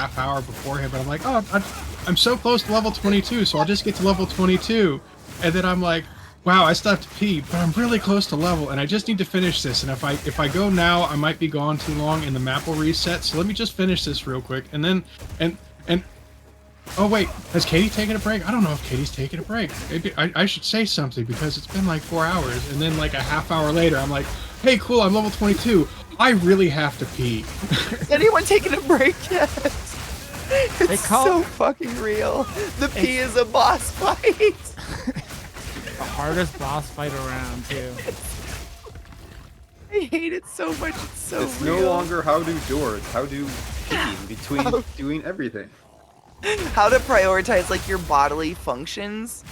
half hour beforehand, but I'm like, oh, I'm so close to level 22, so I'll just get to level 22. And then I'm like, wow, I still have to pee, but I'm really close to level, and I just need to finish this. And if I go now, I might be gone too long, and the map will reset. So let me just finish this real quick, and then oh wait, has Katie taken a break? I don't know if Katie's taking a break. Maybe I should say something because it's been like 4 hours, and then like a half hour later, I'm like, hey, cool, I'm level 22. I really have to pee. Anyone taking a break yet? It's so fucking real. The pee is a boss fight. The hardest boss fight around, too. I hate it so much. It's so It's real. no longer how to do it. How to pee in between doing everything. How to prioritize like your bodily functions.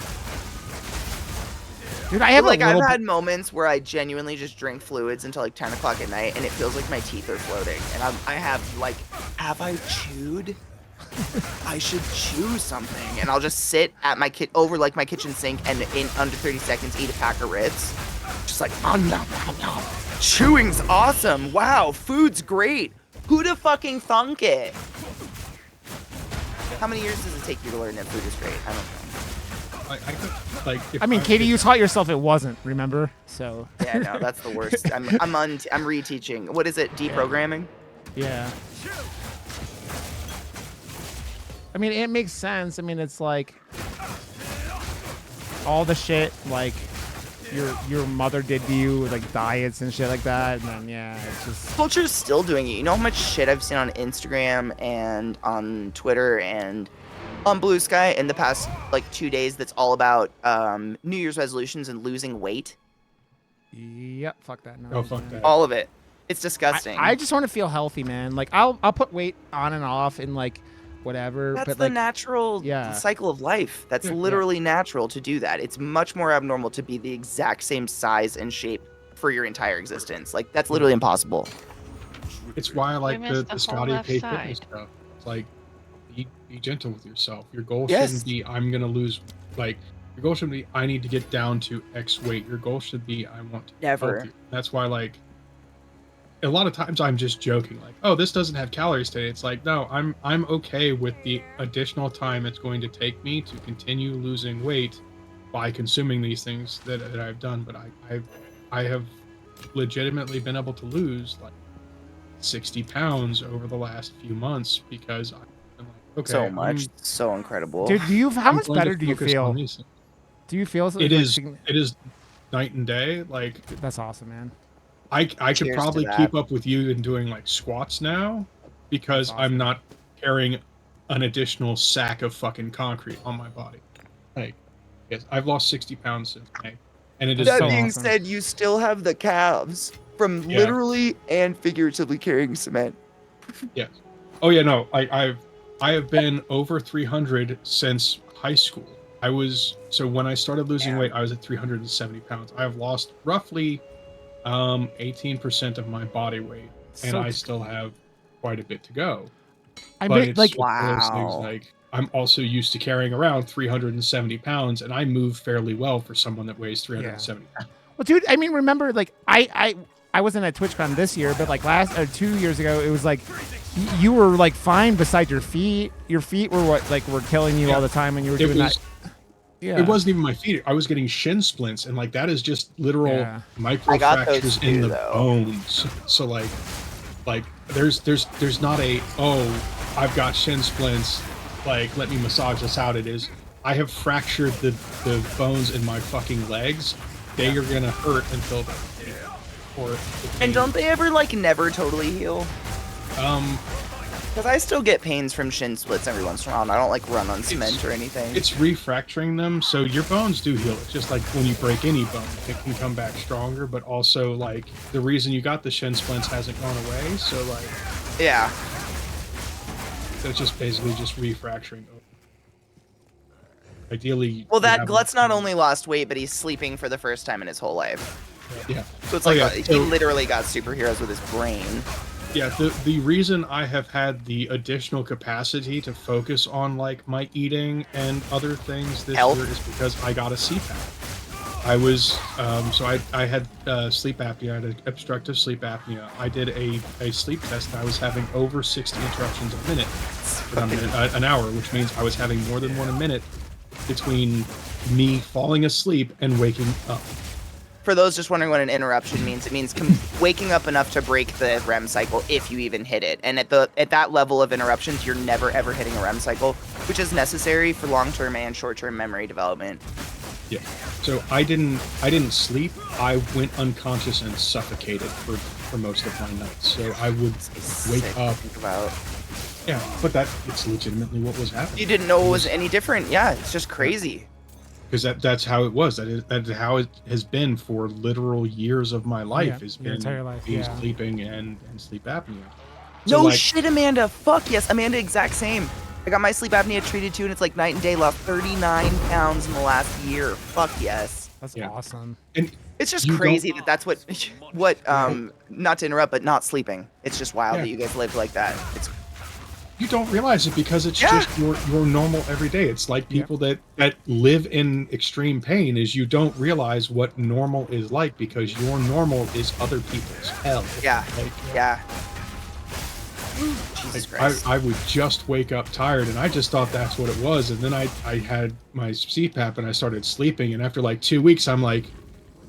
Dude, I have like a little I've had moments where I genuinely just drink fluids until like 10 o'clock at night, and it feels like my teeth are floating. And I have like, have I chewed? I should chew something, and I'll just sit at my over like my kitchen sink, and in under 30 seconds eat a pack of Ritz. Just like, nom, nom, nom. Chewing's awesome. Wow, food's great. Who'da fucking thunk it? How many years does it take you to learn that food is great? I don't know. I mean, Katie, you taught yourself it wasn't. Remember? So. Yeah, no, that's the worst. I'm reteaching. What is it? Deprogramming? Yeah. I mean, it makes sense. I mean, it's like all the shit like your mother did to you with like diets and shit like that, and then yeah, it's just Culture's still doing it. You know how much shit I've seen on Instagram and on Twitter and on Blue Sky in the past like 2 days that's all about New Year's resolutions and losing weight? Yep, fuck that. No, Oh, fuck that. All of it. It's disgusting. I just want to feel healthy, man. Like I'll put weight on and off in like whatever. That's but the like, natural cycle of life. That's literally natural to do that. It's much more abnormal to be the exact same size and shape for your entire existence. Like, that's literally impossible. It's why I like the whole Scotty left K side. fitness stuff. It's like, be gentle with yourself. Your goal Yes. shouldn't be, I'm going to lose, like, your goal shouldn't be, I need to get down to X weight. Your goal should be, I want to be Never. healthier. That's why, like, a lot of times I'm just joking, like, oh, this doesn't have calories today. It's like, no, I'm okay with the additional time it's going to take me to continue losing weight by consuming these things that I've done. But I have legitimately been able to lose like 60 pounds over the last few months because I'm like, okay, So much. So incredible. dude, how I'm much going to better do you focus feel? on these things. Do you feel? It is night and day. Like, That's awesome, man. I could Cheers to probably that. keep up with you in doing like squats now because That's I'm awesome. not carrying an additional sack of fucking concrete on my body. Like, yes, I've lost 60 pounds since May, and it is That so being awesome. said, you still have the calves from Yeah. literally and figuratively carrying cement. yes. Oh yeah, no, I have been over 300 since high school. So when I started losing weight, I was at 370 pounds. I have lost roughly 18% of my body weight, and So- I still have quite a bit to go. I But bet, it's like, just one of those things, Wow. like, I'm also used to carrying around 370 pounds, and I move fairly well for someone that weighs 370 pounds. well, dude. I mean, remember, like, I wasn't at TwitchCon this year, but like 2 years ago, it was like you were like fine beside your feet. Your feet were what like were killing you Yeah. all the time when you were It doing was, that. Yeah. It wasn't even my feet. I was getting shin splints, and like that is just literal Yeah. micro I got those fractures too, in the though. bones. So like there's not a, oh, I've got shin splints, like let me massage this out. It is, I have fractured the bones in my fucking legs. They are gonna hurt until they or And don't they ever like never totally heal? Because I still get pains from shin splits every once in a while, and I don't like run on cement or anything. it's refracturing them, so your bones do heal. It's just like when you break any bone, it can come back stronger, but also like the reason you got the shin splints hasn't gone away, so like Yeah. so it's just basically just refracturing. Ideally, Well, you that have Glut's not only lost weight, but he's sleeping for the first time in his whole life. yeah. So it's Oh, like yeah, he so- literally got superheroes with his brain. Yeah, the reason I have had the additional capacity to focus on like my eating and other things this Health. year is because I got a CPAP. I was so I had sleep apnea. I had obstructive sleep apnea. I did a sleep test, and I was having over 60 interruptions a minute, an hour, which means I was having more than one a minute between me falling asleep and waking up. For those just wondering what an interruption means, it means waking up enough to break the REM cycle if you even hit it. And at that level of interruptions, you're never ever hitting a REM cycle, which is necessary for long-term and short-term memory development. Yeah. So I didn't sleep. I went unconscious and suffocated for most of my nights. So I would wake up. Think about. Yeah, but it's legitimately what was happening. You didn't know it was any different. Yeah, it's just crazy. Because that's how it was. That's how it has been for literal years of my life. Yeah, has your been entire life, being yeah. sleeping and sleep apnea. So No like, shit, Amanda. Fuck yes, Amanda. Exact same. I got my sleep apnea treated too, and it's like night and day. Lost 39 pounds in the last year. Fuck yes. That's Yeah. awesome. and It's just You crazy that's what not to interrupt, but not sleeping. It's just wild Yeah. that you guys live like that. It's you don't realize it because it's Yeah. just your normal everyday. It's like people that live in extreme pain is you don't realize what normal is like because your normal is other people's hell. yeah, Like, yeah. Jesus Like, Christ. I would just wake up tired, and I just thought that's what it was. And then I had my CPAP, and I started sleeping. And after like 2 weeks, I'm like,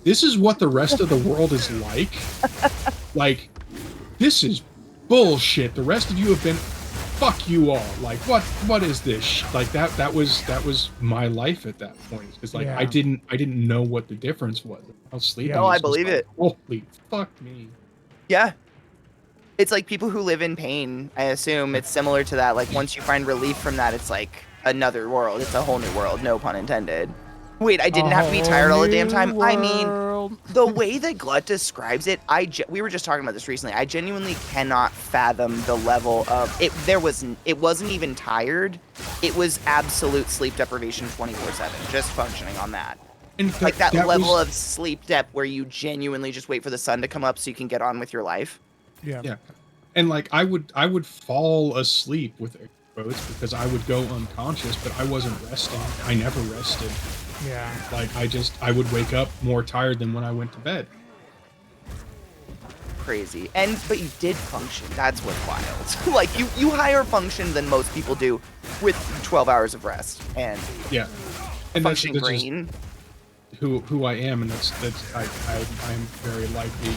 this is what the rest of the world is like. Like, this is bullshit. The rest of you have been, fuck you all. Like, what is this? Like that was my life at that point. Because like Yeah. I didn't know what the difference was. I was sleeping. Yeah. No, I was just believe like, it. Holy fuck me. Yeah. It's like people who live in pain, I assume it's similar to that. Like once you find relief from that, it's like another world. It's a whole new world, no pun intended. Wait, I didn't have to be tired all the damn time. I mean, the way that Glut describes it, we were just talking about this recently. I genuinely cannot fathom the level of it. It wasn't even tired. It was absolute sleep deprivation 24/7, just functioning on that. And Like that level was, of sleep depth where you genuinely just wait for the sun to come up so you can get on with your life. Yeah. Yeah, and like I would fall asleep with air quotes because I would go unconscious, but I wasn't resting. I never rested. Yeah. Like I would wake up more tired than when I went to bed. Crazy. But you did function. That's what's wild. Like you higher function than most people do with 12 hours of rest and Yeah, and functioning that's just brain. who I am, and I'm very likely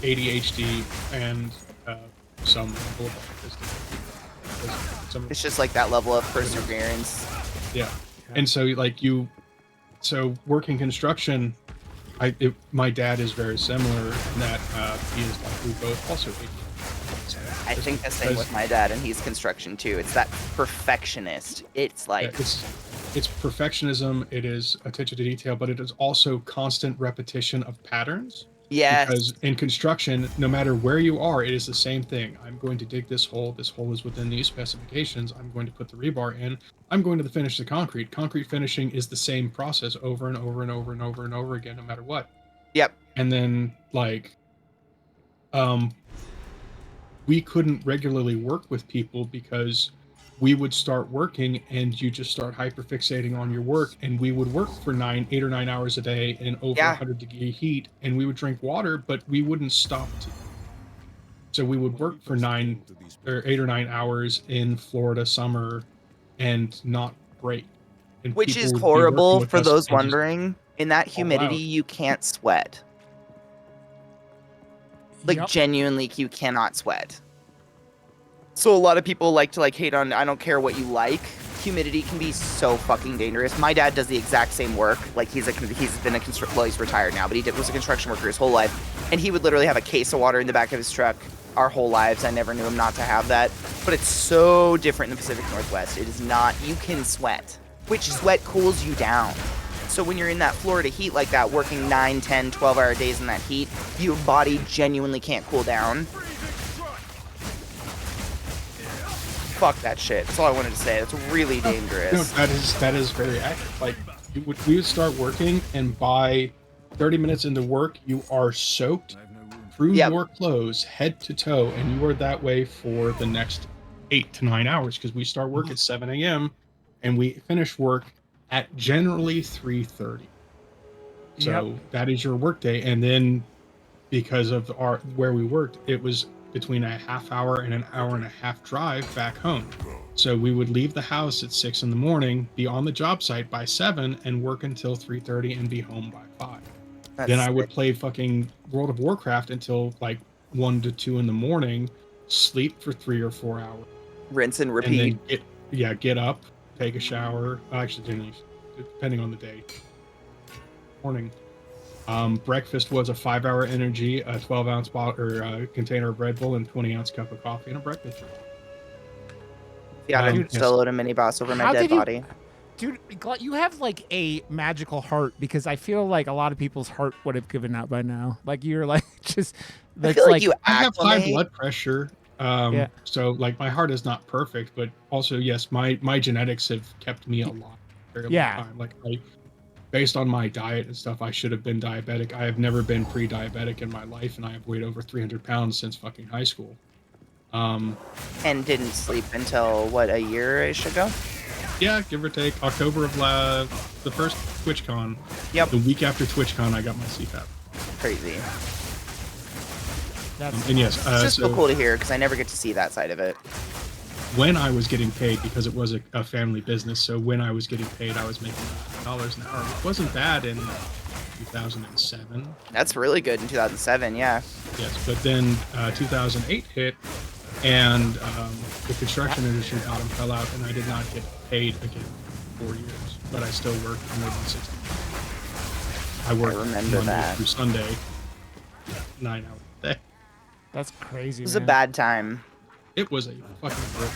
ADHD and some level of autism. It's just like that level of perseverance. Yeah. And so like so working construction, my dad is very similar in that he is like we both also I think the same with my dad, and he's construction too. It's that perfectionist. It's like it's perfectionism, it is attention to detail, but it is also constant repetition of patterns. yes, Because in construction, no matter where you are, it is the same thing. I'm going to dig this hole. This hole is within these specifications. I'm going to put the rebar in. I'm going to finish the concrete. Concrete finishing is the same process over and over and over and over and over again, no matter what. yep. And then like, we couldn't regularly work with people because we would start working and you just start hyperfixating on your work, and we would work for 8 or 9 hours a day in over Yeah. 100-degree heat, and we would drink water, but we wouldn't stop to. So we would work for 8 or 9 hours in Florida summer and not break. And Which people is would be working horrible with for us those and just wondering. In that fall humidity, out. you can't sweat. Like Yep. genuinely, you cannot sweat. So a lot of people like to hate on. I don't care what you like. Humidity can be so fucking dangerous. My dad does the exact same work. Like he's retired now, but was a construction worker his whole life, and he would literally have a case of water in the back of his truck our whole lives. I never knew him not to have that, but it's so different in the Pacific Northwest. It is not. You can sweat, which sweat cools you down. So when you're in that Florida heat like that, working 9, 10, 12-hour days in that heat, your body genuinely can't cool down. Fuck that shit. That's all I wanted to say. That's really dangerous. No, that is very accurate. Like we would start working, and by 30 minutes into work, you are soaked through Yep. your clothes head to toe, and you are that way for the next 8 to 9 hours because we start work at 7 a.m. and we finish work at generally 3:30. So Yep. that is your workday, and then because of our where we worked, it was between a half hour and an hour and a half drive back home. So we would leave the house at 6 in the morning, be on the job site by 7, and work until 3:30 and be home by 5. Then That's I would sick. play fucking World of Warcraft until like 1 to 2 in the morning, sleep for 3 or 4 hours, Rinse and and repeat. then get up, take a shower. Actually, generally, depending on the day. Morning. Breakfast was a 5-hour energy, a 12-ounce bottle or container of Red Bull, and 20-ounce cup of coffee, and a breakfast. Yeah, Dude, just load a mini boss over my how dead did you- body. Dude, you have like a magical heart because I feel like a lot of people's heart would have given out by now. Like you're like just. I That's feel like you I have high acclimate. blood pressure, Yeah. so like my heart is not perfect, but also yes, my genetics have kept me alive for a very Yeah. long time. Like based on my diet and stuff, I should have been diabetic. I have never been pre-diabetic in my life, and I have weighed over 300 pounds since fucking high school. And didn't sleep until what, a year-ish ago? Yeah, give or take. October of the first TwitchCon. Yep. The week after TwitchCon, I got my CPAP. Crazy. That's And yes, It's just so so cool to hear because I never get to see that side of it. when I was getting paid, because it was a family business, so when I was getting paid, I was making $9 an hour. It wasn't bad in 2007. That's really good in 2007, yeah. Yes, but then 2008 hit, and the construction industry bottom fell out, and I did not get paid again for 4 years. But I still worked more than 60. I worked remember Monday that. through Sunday, 9 hours a day. That's crazy. It was a man. bad time. It was a fucking horrible.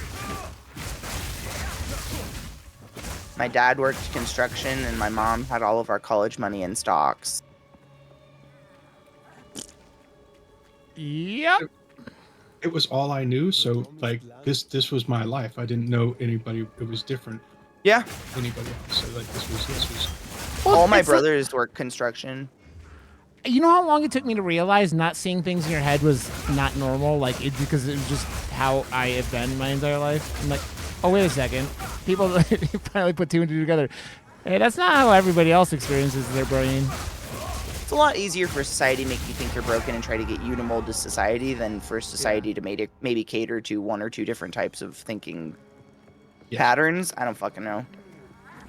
My dad worked construction and my mom had all of our college money in stocks. Yep. It was all I knew, so like this was my life. I didn't know anybody. It was different Yeah. than anybody else. So like this was Well, All my it's like- brothers work construction. you know how long it took me to realize not seeing things in your head was not normal? Like, because it was just how I have been my entire life. I'm like, oh, wait a second. People finally put two and two together. Hey, that's not how everybody else experiences their brain. It's a lot easier for society to make you think you're broken and try to get you to mold to society than for society to maybe cater to one or two different types of thinking Yeah. patterns. I don't fucking know.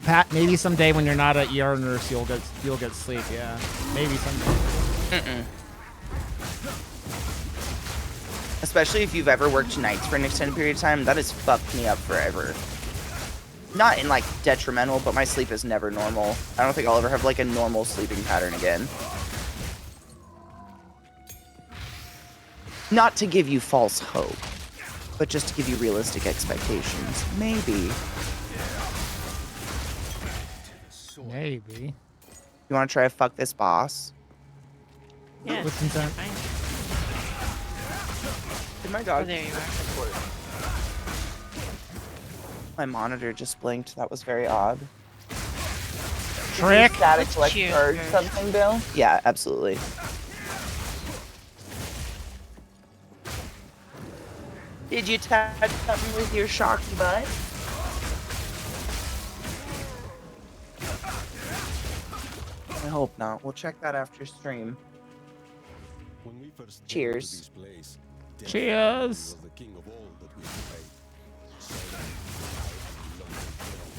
Pat, maybe someday when you're not an ER nurse, you'll get sleep. Yeah, maybe someday. Especially if you've ever worked nights for an extended period of time, that has fucked me up forever. Not in like detrimental, but my sleep is never normal. I don't think I'll ever have like a normal sleeping pattern again. Not to give you false hope, but just to give you realistic expectations. Maybe. Maybe. You want to try to fuck this boss? Yeah. With consent. Fine. Did my Oh, dog? there you are. My monitor just blinked. That was very odd. Trick. Static Let's choose or first. something, Bill? Yeah, absolutely. Did you touch something with your sharky butt? I hope not. We'll check that after stream. When we first came to Cheers. this place, Death Cheers. was the king of all that we surveyed. So I and London throne.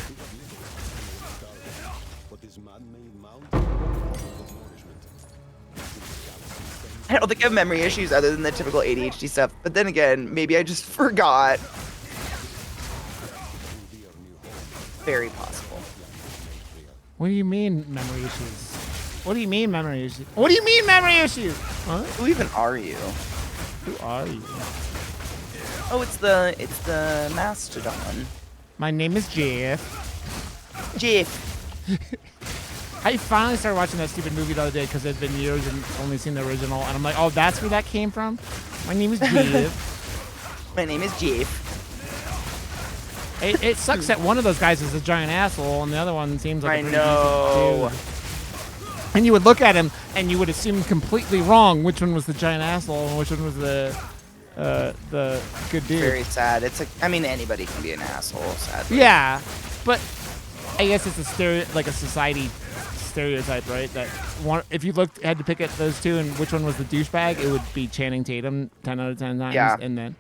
We had little animal starving, but this man-made mountain was nourishment. I don't think I have memory issues other than the typical ADHD stuff. But then again, maybe I just forgot. Very possible. What do you mean memory issues? What do you mean memory issues? What do you mean memory issues? Huh? Who even are you? Who are you? Oh, it's the Mastodon. My name is Jeff. Jeff. I finally started watching that stupid movie the other day because it's been years and only seen the original, and I'm like, oh, that's where that came from. My name is Jeff. My name is Jeff. It sucks that one of those guys is a giant asshole, and the other one seems like I a pretty know. decent dude. And you would look at him, and you would assume completely wrong which one was the giant asshole and which one was the good dude. Very sad. It's like, I mean, anybody can be an asshole, sadly. Yeah, but I guess it's like a society stereotype, right? That one, if you had to pick at those two and which one was the douchebag, it would be Channing Tatum 10 out of 10 times. Yeah. And then,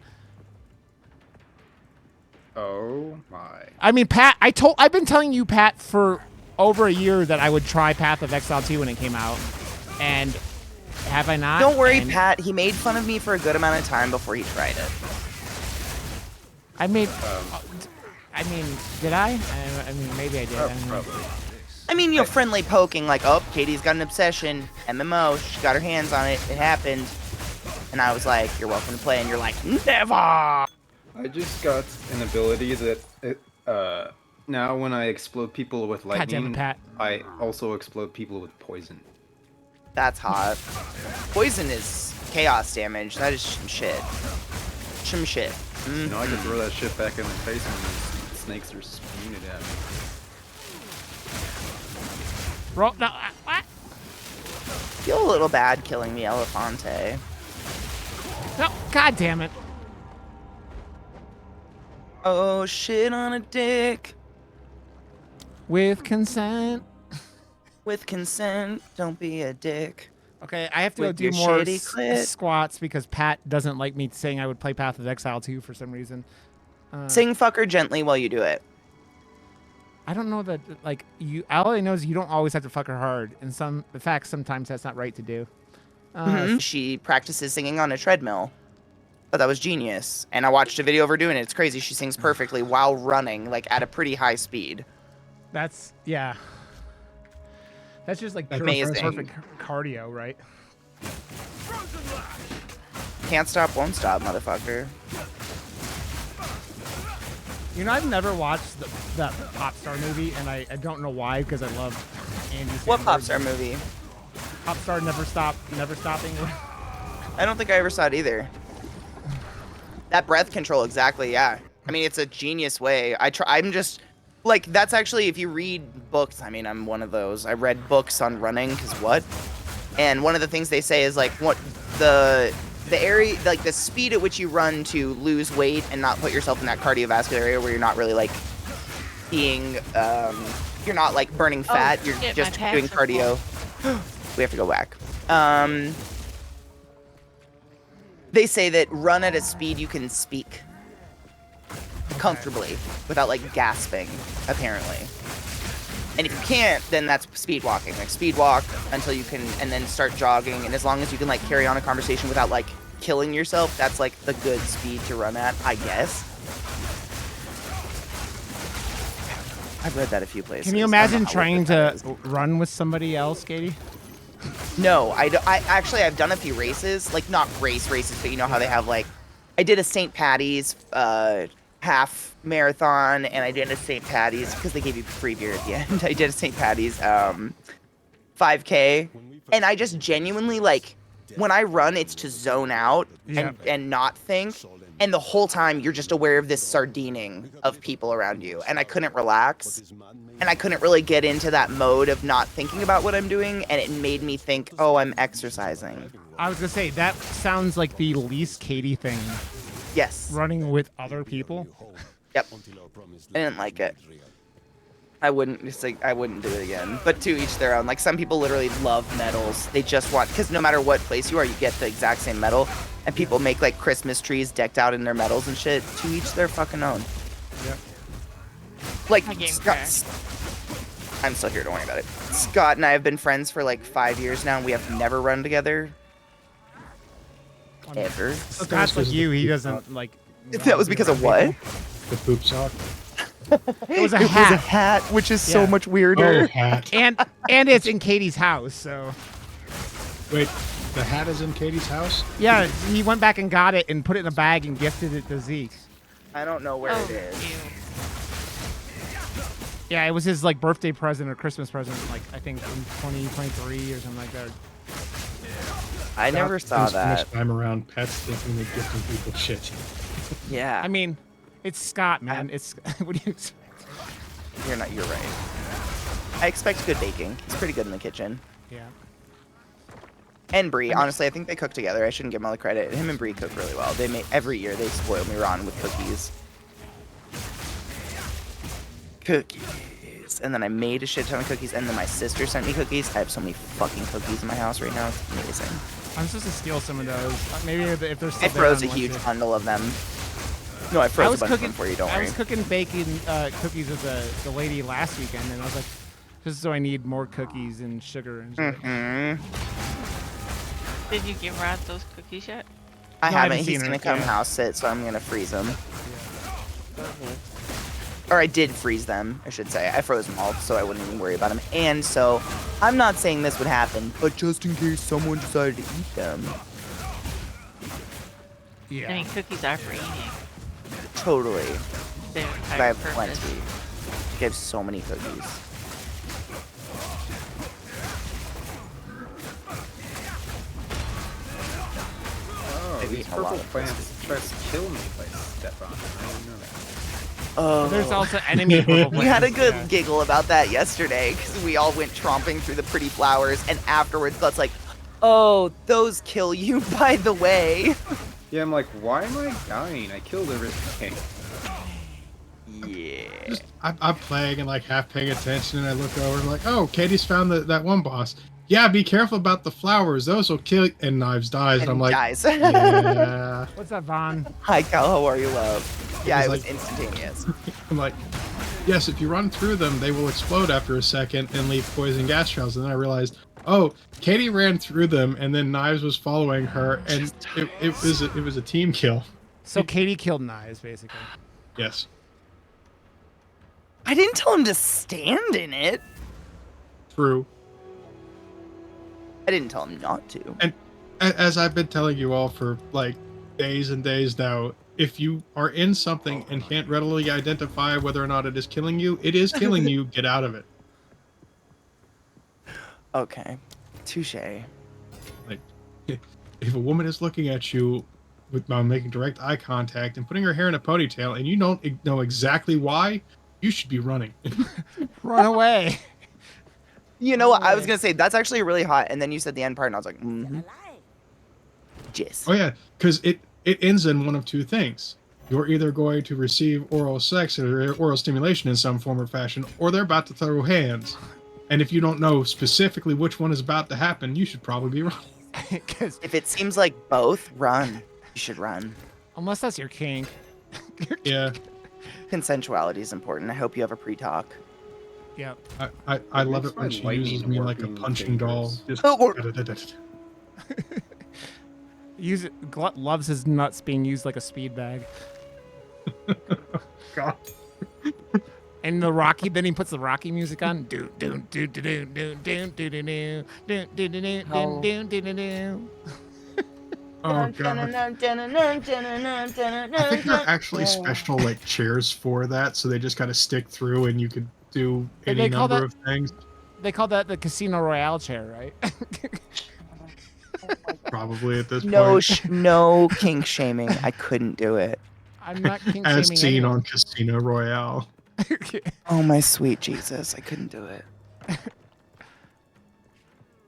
Oh my. I mean, Pat, I've been telling you, Pat, for over a year that I would try Path of Exile 2 when it came out, and have I not? Don't worry, And Pat. He made fun of me for a good amount of time before he tried it. I mean, did I? I mean, maybe I did. I don't know. Probably. I mean, you know, friendly poking, like, oh, Katie's got an obsession, MMO, she got her hands on it, it happened. And I was like, you're welcome to play, and you're like, never! I just got an ability that now when I explode people with God damn lightning, it, Pat. I also explode people with poison. That's hot. Poison is chaos damage, that is some shit. Some shit. You know, I can throw that shit back in their face when these snakes are spewing it at me. Roll, no, what? Feel a little bad killing the Elefante. No, God damn it. Oh, shit on a dick. With consent. With consent, don't be a dick. Okay, I have to go With do your more shitty clit. squats because Pat doesn't like me saying I would play Path of Exile 2 for some reason. Sing fucker gently while you do it. I don't know that, like, all I know is you don't always have to fuck her hard. And in fact, sometimes that's not right to do. She practices singing on a treadmill. But that was genius. And I watched a video of her doing it. It's crazy. She sings perfectly while running, like, at a pretty high speed. That's, yeah. That's just like Amazing. perfect cardio, right? Can't stop, won't stop, motherfucker. You know, I've never watched that Popstar movie, and I don't know why, because I love Andy Samberg. What Popstar movie? Popstar Never Stopping. I don't think I ever saw it either. That breath control, exactly, yeah. I mean, it's a genius way. I'm just, like, that's actually, if you read books, I mean, I'm one of those. I read books on running, because what? And one of the things they say is, like, what the area, like, the speed at which you run to lose weight and not put yourself in that cardiovascular area where you're not really, like, being, you're not, like, burning fat. You're shit, just my doing pants are cardio. We have to go back. They say that run at a speed you can speak comfortably without, like, gasping, apparently. And if you can't, then that's speed walking. Like, speed walk until you can, and then start jogging. And as long as you can, like, carry on a conversation without, like, killing yourself, that's, like, the good speed to run at, I guess. I've read that a few places. Can you imagine trying to run with somebody else, Katie? No, I've done a few races, like not races, but you know how they have like, I did a St. Patty's half marathon, and I did a St. Patty's because they gave you free beer at the end. I did a St. Patty's 5K, and I just genuinely like when I run, it's to zone out and not think, and the whole time you're just aware of this sardining of people around you, and I couldn't relax. And I couldn't really get into that mode of not thinking about what I'm doing, and it made me think, oh, I'm exercising. I was gonna say, that sounds like the least Katie thing. Yes. Running with other people. Yep. I didn't like it. I wouldn't do it again. But to each their own. Like, some people literally love medals. They just want, because no matter what place you are, you get the exact same medal. And people make, like, Christmas trees decked out in their medals and shit. To each their fucking own. Yep. Like, Scott, I'm still here, don't worry about it. Scott and I have been friends for like 5 years now, and we have never run together. Ever. Scott's like you, he doesn't like... That was because of what? The poop sock. It was a It was a hat. hat, which is so Yeah. much weirder. Oh, hat. And it's in Katie's house, so... Wait, the hat is in Katie's house? Yeah, he went back and got it and put it in a bag and gifted it to Zeke. I don't know where it is. ew. Yeah, it was his like birthday present or Christmas present, like I think in 2023 or something like that. I never saw Spends too much that. time around pets thinking they're gifting people shit. Yeah. I mean, it's Scott, man. It's what do you expect? You're right. I expect good baking. He's pretty good in the kitchen. Yeah. And Bree, honestly, I think they cook together. I shouldn't give him all the credit. Him and Bree cook really well. They make every year they spoil me rotten with cookies. Cookies. cakes, and then I made a shit ton of cookies, and then my sister sent me cookies. I have so many fucking cookies in my house right now. It's amazing. I'm supposed to steal some of those. Maybe if there's still I froze a there on huge Wednesday. bundle of them. No, I froze a bunch of them for you, don't I worry. was cooking bacon cookies with the lady last weekend, and I was like, just so I need more cookies and sugar and shit. Mm-hmm. Did you give Rod those cookies yet? I No, I haven't. haven't He's seen gonna it, come yeah. house sit, so I'm gonna freeze them. Or I did freeze them, I should say. I froze them all, so I wouldn't even worry about them. And so, I'm not saying this would happen, but just in case someone decided to eat them, Yeah. I mean, cookies are for eating. totally. They're But I have purpose. plenty. I have so many cookies. Oh, I've these eaten a lot purple of plants tries to kill me if I step on them. I didn't know that. Oh. There's also enemy purple We had a plants, good yeah. giggle about that yesterday because we all went tromping through the pretty flowers, and afterwards, Glut's like, "Oh, those kill you, by the way." Yeah, I'm like, why am I dying? I killed everything. Yeah. I'm playing and like half paying attention, and I look over and like, oh, Katie's found that one boss. Yeah, be careful about the flowers; those will kill. And Knives dies, and I'm like, Guys. yeah. What's up, Vaughn? Hi, Cal. How are you, love? Yeah, was it was like- instantaneous. I'm like, yes, if you run through them, they will explode after a second and leave poison gas trails. And then I realized, oh, Katie ran through them, and then Knives was following her, and it was a team kill. So Katie killed Knives, basically. Yes. I didn't tell him to stand in it. True. I didn't tell him not to. And as I've been telling you all for like days and days now, if you are in something and can't readily identify whether or not it is killing you, it is killing you. Get out of it. Okay. Touche. Like, if a woman is looking at you with making direct eye contact and putting her hair in a ponytail, and you don't know exactly why, you should be running. Run away. You know what? I was gonna say that's actually really hot, and then you said the end part, and I was like, mm-hmm. Jizz. Oh yeah, because it ends in one of two things. You're either going to receive oral sex or oral stimulation in some form or fashion, or they're about to throw hands. And if you don't know specifically which one is about to happen, you should probably be running. 'Cause If it seems like both, run. You should run. unless that's your kink. Yeah, Consensuality is important. I hope you have a pre-talk. Yep. I love makes it when my she lightning uses me like a working punching doll. dangerous. Just Use it. Glut loves his nuts being used like a speed bag. God. And the Rocky, then he puts the Rocky music on. Do do do do do do do do do do do do do do Oh. do do do do. Oh god. I think there are actually special like chairs for that, so they just kind of stick through, and you could do And any they call number that- of things. They call that the Casino Royale chair, right? Probably at this No, point, no kink shaming. I couldn't do it. I'm not kink as shaming seen anyone. on Casino Royale. Oh my sweet Jesus, I couldn't do it.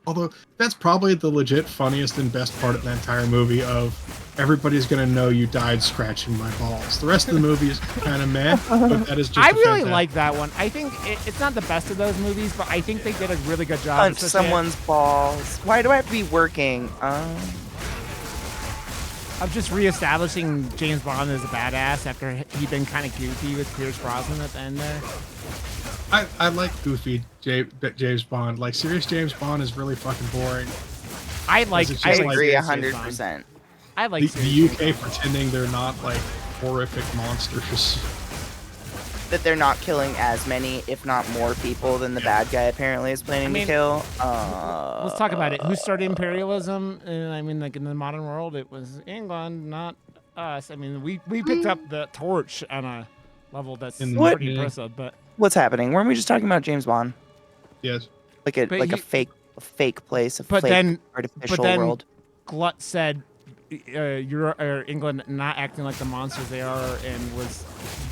Although that's probably the legit funniest and best part of the entire movie. Of everybody's gonna know you died scratching my balls. The rest of the movie is kind of meh, but that is just. I a really fantastic- like that one. I think it's not the best of those movies, but I think they did a really good job. Punch especially someone's balls. Why do I have to be working? of just reestablishing James Bond as a badass after he'd been kind of goofy with Pierce Brosnan at the end there. I like goofy James Bond. Like serious James Bond is really fucking boring. I like. it's I just like like- agree serious James Bond. 100%. I like The serious UK James Bond. pretending they're not like horrific monsters. That they're not killing as many, if not more people than the bad guy apparently is planning I mean, to kill. Let's talk about it. Who started imperialism? I mean, like in the modern world, it was England, not us. I mean, we picked up the torch on a level that's In the- pretty Yeah. impressive. But What's happening? Weren't we just talking about James Bond? Yes. Like a But like a he- fake place, a but fake then- artificial then- world. Glut said, England not acting like the monsters they are, and was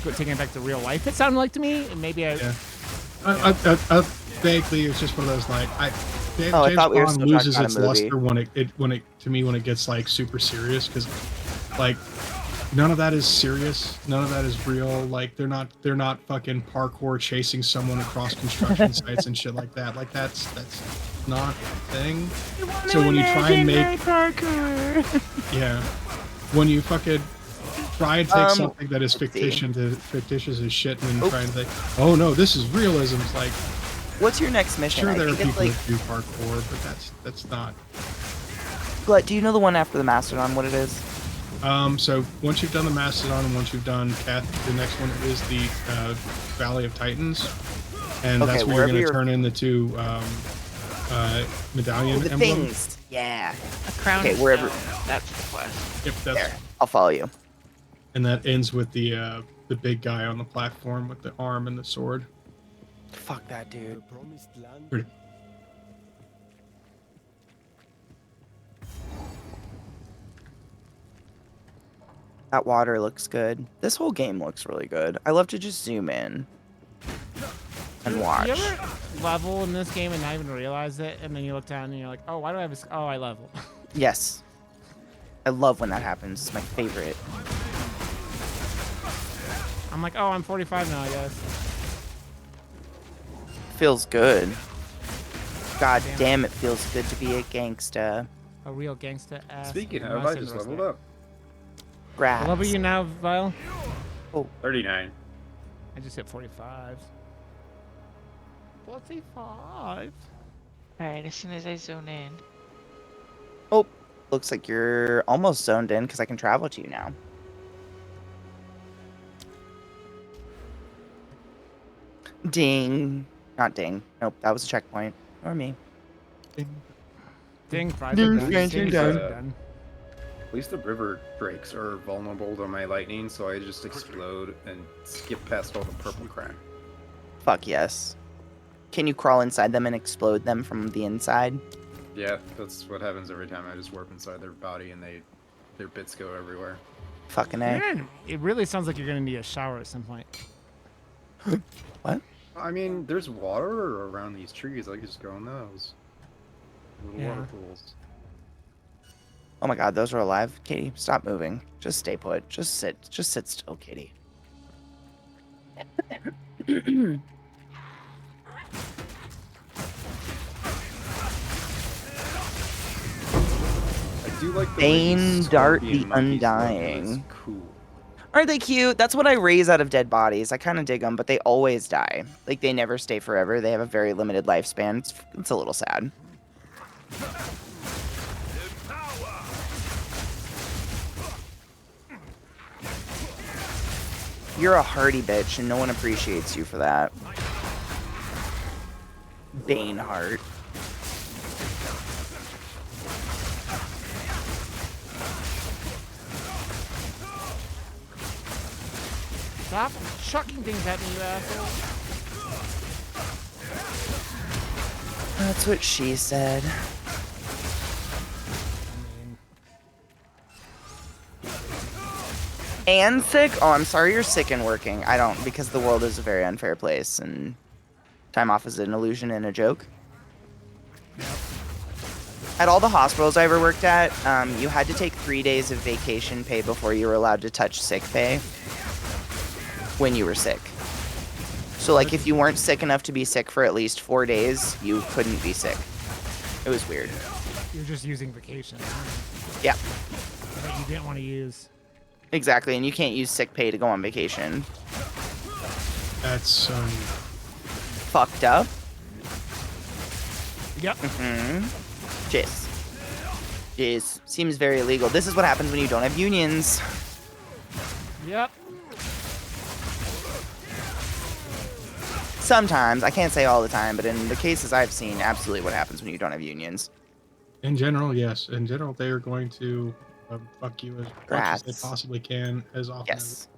taking it back to real life. It sounded like to me, and maybe I. Yeah. I vaguely, it's just one of those like James Oh, I thought we were Bond still talking loses about a its movie. luster when it gets like super serious, because like none of that is serious. None of that is real. Like they're not fucking parkour chasing someone across construction sites and shit like that. Like that's not a thing. So when you try and make yeah, when you fucking try and take something that is let's see. fictitious as shit and then try and think, oh no, this is realism. It's like What's your next mission? sure I there are think it's people like. that do parkour, but that's not. Glut, do you know the one after the Mastodon? What it is? So once you've done the Mastodon and once you've done the next one is the Valley of Titans, and Okay, that's where you're wherever going to you're- turn in the two medallion The emblems. things. Yeah. A crown. Okay, of wherever- stone. That's the quest. Yep, that's There. I'll follow you. and that ends with the big guy on the platform with the arm and the sword. Fuck that The dude. promised land. Pretty- That water looks good. This whole game looks really good. I love to just zoom in and watch. You ever level in this game and not even realize it, and then you look down and you're like, oh, why do I have a... Oh, I level. Yes. I love when that happens. It's my favorite. I'm like, oh, I'm 45 now, I guess. Feels good. God Damn it. damn, it feels good to be a gangsta. A real gangsta ass. Speaking of, must I just invest leveled there. up. Grabs. What level are you now, Vile? 39. I just hit 45. 45? Alright, as soon as I zone in. Oh, looks like you're almost zoned in because I can travel to you now. Ding. Not ding. Nope, that was a checkpoint. Or me. Ding, private Ding, done. ding, Ding, ding, done. At least the river drakes are vulnerable to my lightning, so I just explode and skip past all the purple crap. Fuck yes. Can you crawl inside them and explode them from the inside? Yeah, that's what happens every time I just warp inside their body and their bits go everywhere. Fucking You're A. gonna- It really sounds like you're gonna need a shower at some point. What? I mean, there's water around these trees. I could just go in those. Little Yeah. water pools. Oh my god, those are alive. Katie, stop moving. Just stay put. Just sit. Just sit still, Katie. I do like the Bane way these Dart scorpion the monkeys look. Undying. It's cool. Aren't they cute? That's what I raise out of dead bodies. I kind of dig them, but they always die. Like, they never stay forever. They have a very limited lifespan. It's a little sad. You're a hardy bitch, and no one appreciates you for that. Bane Heart. Stop chucking things at me, you asshole. That's what she said. And sick? Oh, I'm sorry you're sick and working. I don't, because the world is a very unfair place, and time off is an illusion and a joke. At all the hospitals I ever worked at, you had to take 3 days of vacation pay before you were allowed to touch sick pay when you were sick. So, like, if you weren't sick enough to be sick for at least 4 days, you couldn't be sick. It was weird. You're just using vacation Yeah, that you didn't want to use. exactly. And you can't use sick pay to go on vacation. That's Fucked up. Yep. Jizz. Jizz. Seems very illegal. This is what happens when you don't have unions. Yep. Sometimes. I can't say all the time, but in the cases I've seen, absolutely what happens when you don't have unions. in general, yes. In general, they are going to fuck you as much as Rats. they possibly can, as often as Yes.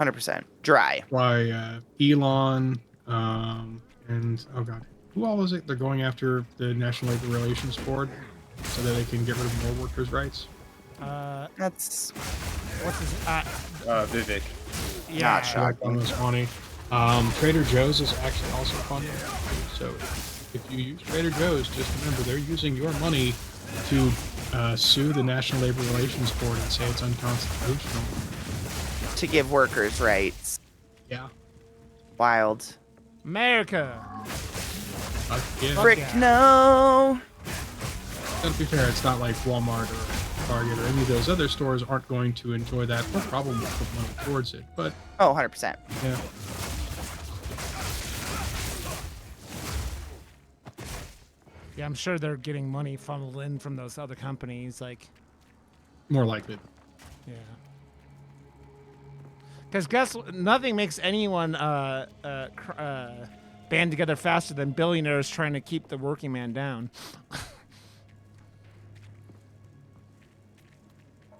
100%. Dry. why Elon and oh god, who all is it? They're going after the National Labor Relations Board so that they can get rid of more workers' rights. That's What's his... Vivek. yeah. not shocked. That one was funny. Trader Joe's is actually also funded. So if you use Trader Joe's, just remember they're using your money to sue the National Labor Relations Board and say it's unconstitutional. to give workers rights. Yeah. Wild. America. Yeah. Frick yeah. no. To be fair, it's not like Walmart or Target or any of those other stores aren't going to enjoy that. They'll probably put money towards it. But Oh, 100%. yeah. Yeah, I'm sure they're getting money funneled in from those other companies. Like, More likely. yeah. Because nothing makes anyone band together faster than billionaires trying to keep the working man down.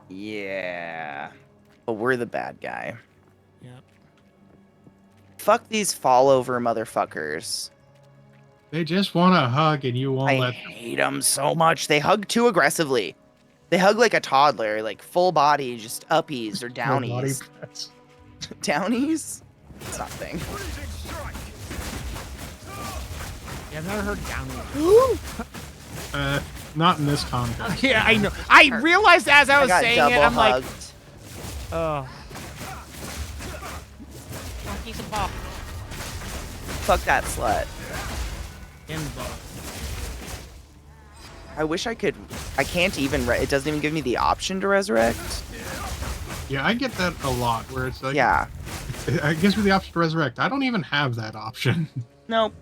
Yeah. But we're the bad guy. Yep. Fuck these fall over motherfuckers. They just want a hug and you won't I let them. hate them so much. They hug too aggressively. They hug like a toddler, like full body, just uppies or More body downies. pets. Downies? It's not a thing. Yeah, I've never heard down. Not in this context. Yeah, I know. I realized as I was got saying double it, I'm hugged. like, oh, Oh, he's a ball. Fuck that slut. in the book. I wish I could. I can't even. It doesn't even give me the option to resurrect. Yeah, I get that a lot where it's like, Yeah. it gives me the option to resurrect. I don't even have that option. Nope.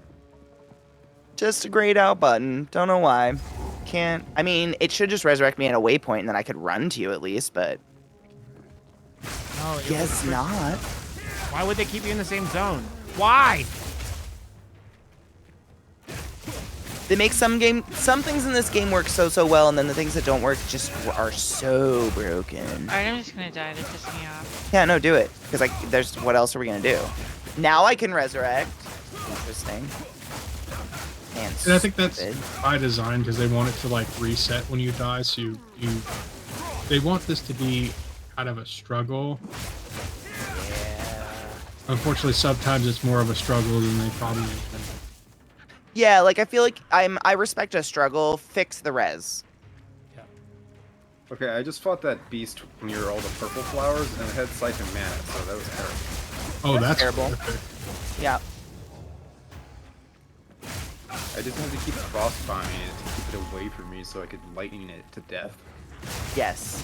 Just a grayed out button. Don't know why. Can't. I mean, it should just resurrect me at a waypoint and then I could run to you at least, but No, it guess was- not. Why would they keep you in the same zone? Why? They make some things in this game work so well, and then the things that don't work just are so broken. Alright, I'm just gonna die. They're pissing me off. Yeah, no, do it. Because like, there's what else are we gonna do? Now I can resurrect. Interesting. Man, And I think that's stupid. by design because they want it to like reset when you die. So they want this to be kind of a struggle. Yeah. Unfortunately, sometimes it's more of a struggle than they probably intended. Yeah, like I feel like I respect a struggle. Fix the res. Okay, I just fought that beast near all the purple flowers and it had siphon mana, so that was terrible. Oh, that's terrible. perfect. Yeah. I just had to keep frost bombing it to keep it away from me so I could lightning it to death. Yes.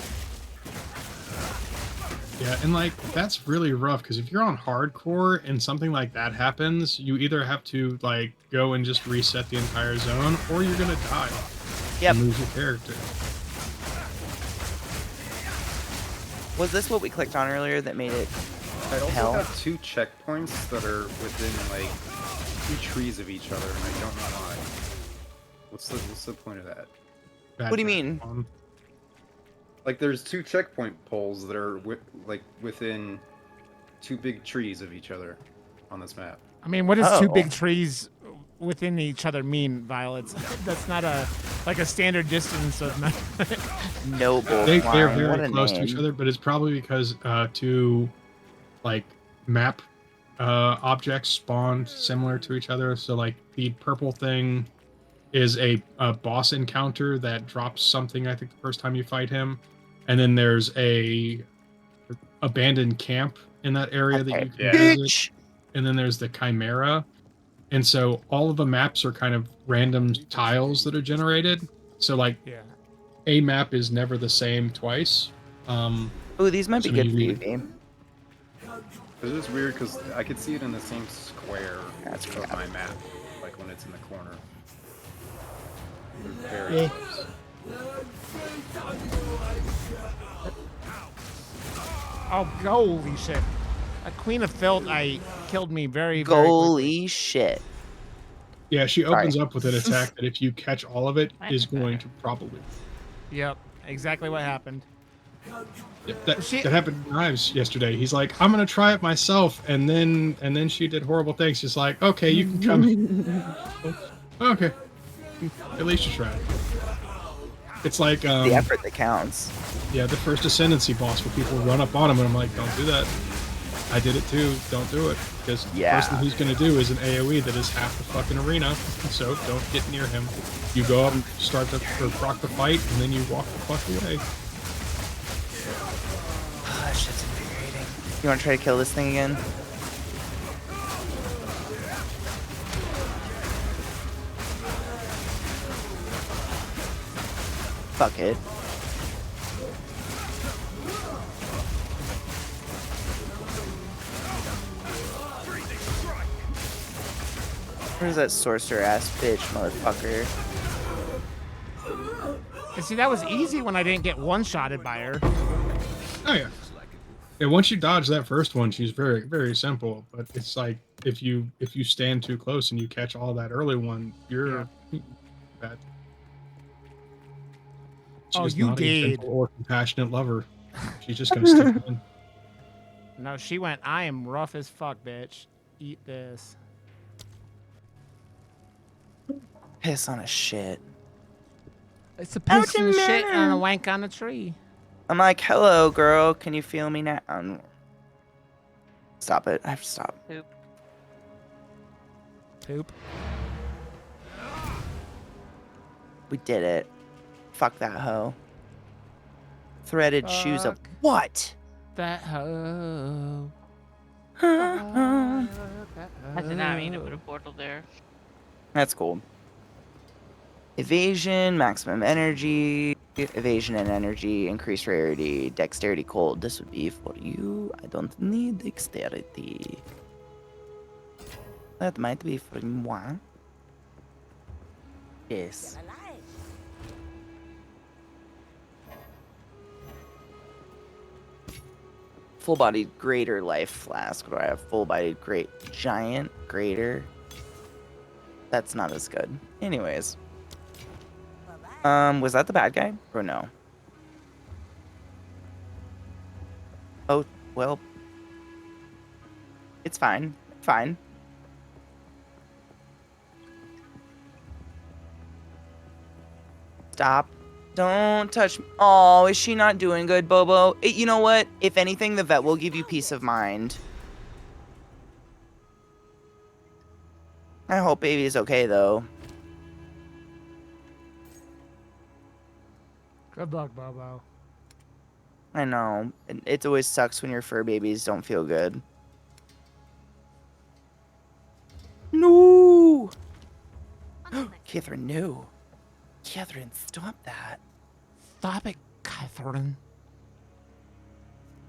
Yeah, and like that's really rough because if you're on hardcore and something like that happens, you either have to like go and just reset the entire zone, or you're gonna die Yep. and lose your character. Was this what we clicked on earlier that made it I also hell? have 2 checkpoints that are within like 2 trees of each other, and I don't know why. What's the point of that? Bad What do you guy. mean? Like, there's 2 checkpoint poles that are within 2 big trees of each other on this map. I mean, what does two Oh. big trees within each other mean, Violets? That's not a standard distance of. Noble. They're Climb. What very a close name. to each other, but it's probably because two like map objects spawned similar to each other. So like the purple thing is a boss encounter that drops something, I think, the first time you fight him, and then there's a abandoned camp in that area that you can Yeah. visit, Bitch. and then there's the Chimera, and so all of the maps are kind of random tiles that are generated. So like Yeah. a map is never the same twice. Oh, these might be So good for maybe- you, game. It's just weird because I could see it in the same square That's of crap. my map, like when it's in the corner. They're very Yeah. close. Oh, holy shit! A Queen of Filth, killed me very, very quickly. Holy shit. Yeah, she Sorry. opens up with an attack that if you catch all of it, Might is be going better. to probably. Yep, exactly what happened. Yeah, that, She- that happened to Knives yesterday. He's like, I'm gonna try it myself, and then she did horrible things. She's like, okay, you can come. Okay, at least you tried. It's like The effort that counts. yeah, the first Ascendancy boss where people run up on him, and I'm like, don't do that. I did it too. Don't do it because Yeah. the first thing he's gonna do is an AOE that is half the fucking arena. So don't get near him. You go up, start the or proc the fight, and then you walk the fuck away. Gosh, that's infuriating. You want to try to kill this thing again? Fuck it. Where's that sorcerer ass bitch, motherfucker? And see, that was easy when I didn't get one-shotted by her. Oh yeah. Yeah, once you dodge that first one, she's very, very simple. But it's like if you stand too close and you catch all that early one, you're bad. Oh, She's you not a did. gentle or compassionate lover. She's just gonna stick it in. No, she went, I am rough as fuck, bitch. Eat this. Piss on a shit. It's a Ouch, piss and shit man. and a wank on a tree. I'm like, hello, girl. Can you feel me now? Stop it. I have to stop. Poop. We did it. Fuck that hoe. Threaded shoes of Fuck. what? That hoe. I did not mean to put a portal there. That's cool. Evasion, maximum energy, evasion and energy, increased rarity, dexterity cold. This would be for you. I don't need dexterity. That might be for moi. Yes. Full-bodied greater life flask. What do I have? Full-bodied great giant greater. That's not as good. Anyways. Was that the bad guy? Or no? Oh, well. It's fine. Fine. Stop. Don't touch me. Oh, is she not doing good, Bobo? You know what? If anything, the vet will give you peace of mind. I hope baby is okay, though. Good luck, Bobo. I know. It always sucks when your fur babies don't feel good. No! Catherine, no. Catherine, stop that. Stop it, Catherine.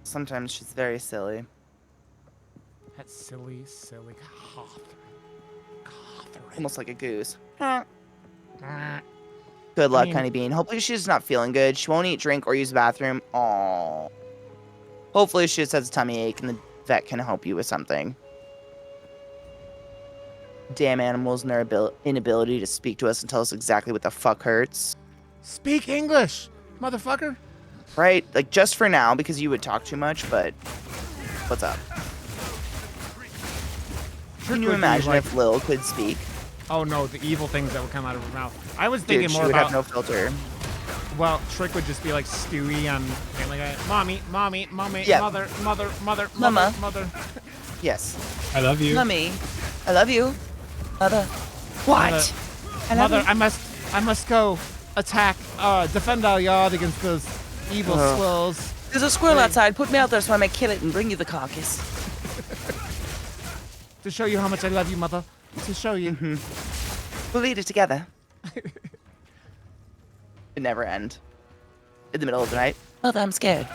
Sometimes she's very silly. That silly, silly Catherine. Catherine. Almost like a goose. Ah. Good luck, mean- Honeybean. Hopefully she's not feeling good. She won't eat, drink, or use the bathroom. Oh. Hopefully she just has a tummy ache and the vet can help you with something. Damn animals and their inability to speak to us and tell us exactly what the fuck hurts. Speak English, motherfucker. Right? Like, just for now, because you would talk too much, but... What's up? Can you would be imagine like- if Lil could speak? Oh no, the evil things that would come out of her mouth. I was Dude, thinking she more would about. have no filter. Well, Trick would just be like Stewie on Family Guy. Mommy, mommy, mommy, Yeah. mother, mother, mother, Mama. mother, mother. Yes. I love you. Mummy, I love you. Mother. What? Mother. I love Mother, you. I must go attack, defend our yard against those evil squirrels. There's a squirrel outside. Put me out there so I may kill it and bring you the carcass. To show you how much I love you, mother. To show you. We'll eat it together. It never end. In the middle of the night. Mother, I'm scared.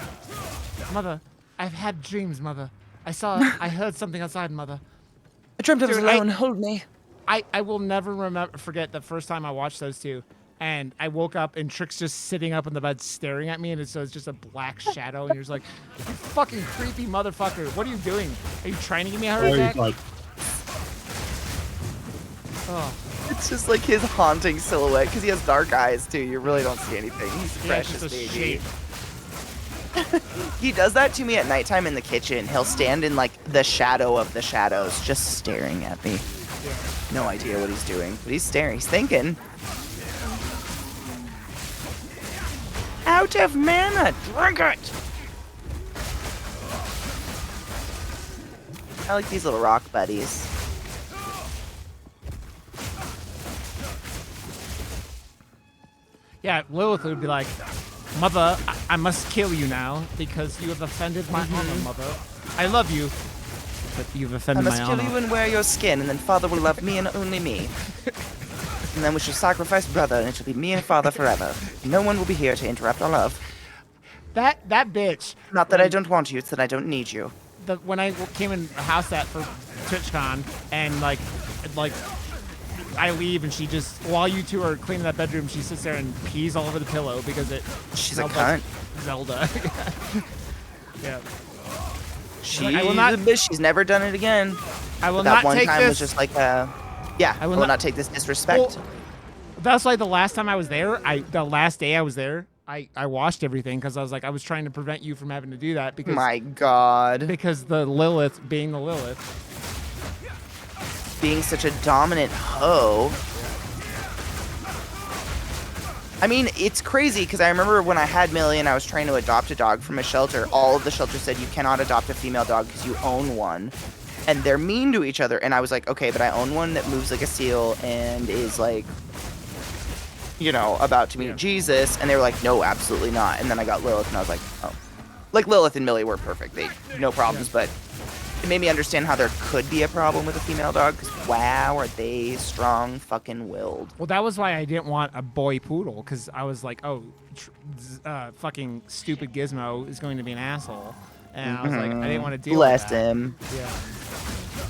Mother, I've had dreams, mother. I heard something outside, mother. I dreamt I was Dude, alone. Hold me. I will never forget the first time I watched those two. And I woke up and Trick's just sitting up in the bed staring at me, and so it's just a black shadow, and you're just like, you fucking creepy motherfucker. What are you doing? Are you trying to give me a heart Or he's attack? like, Oh, It's just like his haunting silhouette because he has dark eyes too. You really don't see anything. He's a yeah, it's precious just a baby. shape. He does that to me at nighttime in the kitchen. He'll stand in like the shadow of the shadows, just staring at me. No idea what he's doing, but he's staring. He's thinking. Out of mana, drink it. I like these little rock buddies. Yeah, Lilith would be like, Mother, I must kill you now because you have offended my honor, Mother. I love you, but you've I offended must my kill honor. you and wear your skin, and then Father will love me and only me. And then we shall sacrifice brother, and it shall be me and Father forever. No one will be here to interrupt our love. That bitch. Not that I don't want you, it's that I don't need you. When I came in house that for TwitchCon and like I leave and she just while you two are cleaning that bedroom, she sits there and pees all over the pillow because it. She's a smells like cunt. Zelda. Yeah. She I will not- she's never done it again. I will But that not one take time this. was just like, yeah, I will not take this disrespect. Well, that's like the last time I was there. The last day I was there, I washed everything because I was like I was trying to prevent you from having to do that because My God. because the Lilith being the Lilith. Being such a dominant hoe. I mean, it's crazy because I remember when I had Millie and I was trying to adopt a dog from a shelter, all of the shelters said you cannot adopt a female dog because you own one. And they're mean to each other. And I was like, okay, but I own one that moves like a seal and is like, you know, about to meet Jesus. And they were like, no, absolutely not. And then I got Lilith and I was like, oh. Like Lilith and Millie were perfect. They no problems, but it made me understand how there could be a problem with a female dog because wow, are they strong fucking willed. Well, that was why I didn't want a boy poodle because I was like, oh, fucking stupid Gizmo is going to be an asshole. And I was like, I didn't want to deal Bless with that. him. Yeah.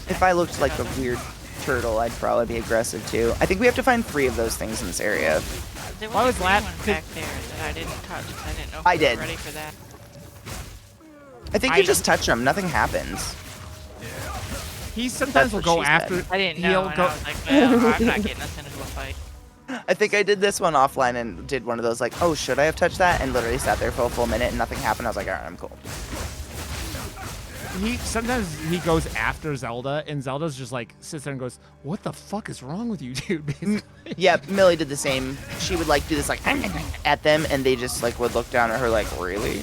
If I looked like a weird turtle, I'd probably be aggressive too. I think we have to find 3 of those things in this area. There Why was was a Lat- green one back there that I didn't touch. I didn't know if I we did. were ready for that. I think you just touch them, nothing happens. He sometimes will That's go what she after. said. I didn't he'll know, and go. I was like, well, I'm not getting us into a fight. I think I did this one offline and did one of those like, oh, should I have touched that? And literally sat there for a full minute and nothing happened. I was like, all right, I'm cool. Sometimes he goes after Zelda, and Zelda's just like sits there and goes, "What the fuck is wrong with you, dude?" Basically. Yeah, Millie did the same. She would like do this like at them, and they just like would look down at her like, really?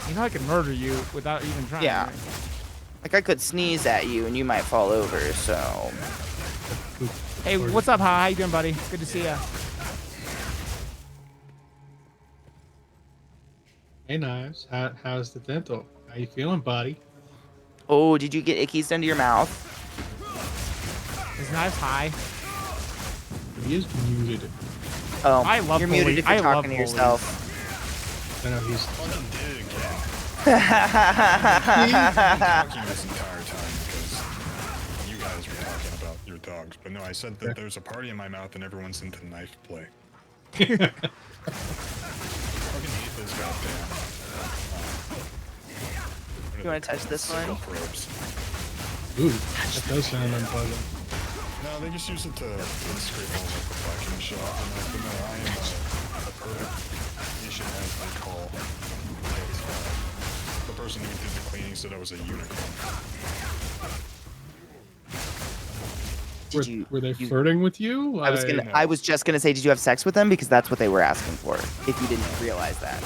You know I can murder you without even trying. Yeah. Right? Like I could sneeze at you and you might fall over. So Hey, what's up? How you doing, buddy? Good to see ya. Hey, Knives. How's the dental? How you feeling, buddy? oh, did you get ickies done to your mouth? Is Knives high? He is muted. Oh, I love you're muted bullies. if you're I love talking to bullies. yourself. I know he's. Talking this entire time because you guys were talking about your dogs, but no, I said that there's a party in my mouth and everyone's into knife play. Fucking hate this goddamn. You want to touch this one? Probes. Ooh, that does sound unpleasant. No, they just use it to scrape all like the vacuum shop. And like, but no, I am a perfect patient, as they call it. The person who did the cleaning said I was a unicorn. Were they flirting with you? I was just gonna say, did you have sex with them? Because that's what they were asking for. If you didn't realize that.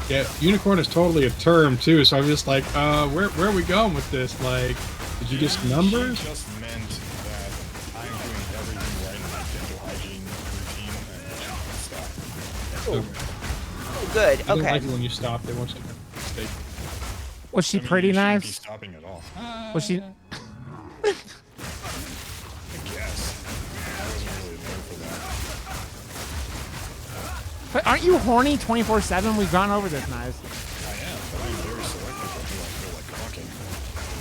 Yeah, unicorn is totally a term too. So I'm just like, where are we going with this? Like, did you just numbers? She just meant that I'm doing everything right in my dental hygiene routine and stop. Good. They don't Okay. like it when you stop. They want you to stay. Was she I mean, pretty, you shouldn't be Knives? stopping at all. Was she? I guess. I wasn't really there for that. But aren't you horny 24/7? We've gone over this, Knives. I am, but I'm very selective of who I feel like fucking.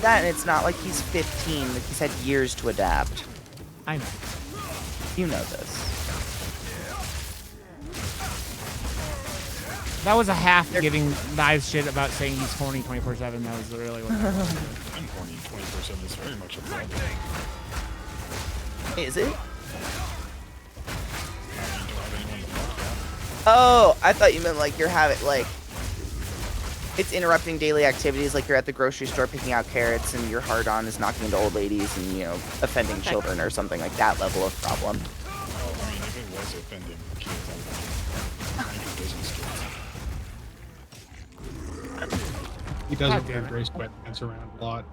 That and it's not like he's 15. Like he's had years to adapt. I know. You know this. That was a half giving Knives shit about saying he's horny 24/7. That was really what. That was. I'm horny 24/7. It's very much a problem. Is it? You don't have anyone to fuck, Oh, I thought you meant like you're having like it's interrupting daily activities, like you're at the grocery store picking out carrots and your hard on is knocking into old ladies and you know offending children or something like that level of problem. Well, I mean, if it was offending kids, I would mind your business kids. He doesn't God wear damn it. gray sweatpants around a lot.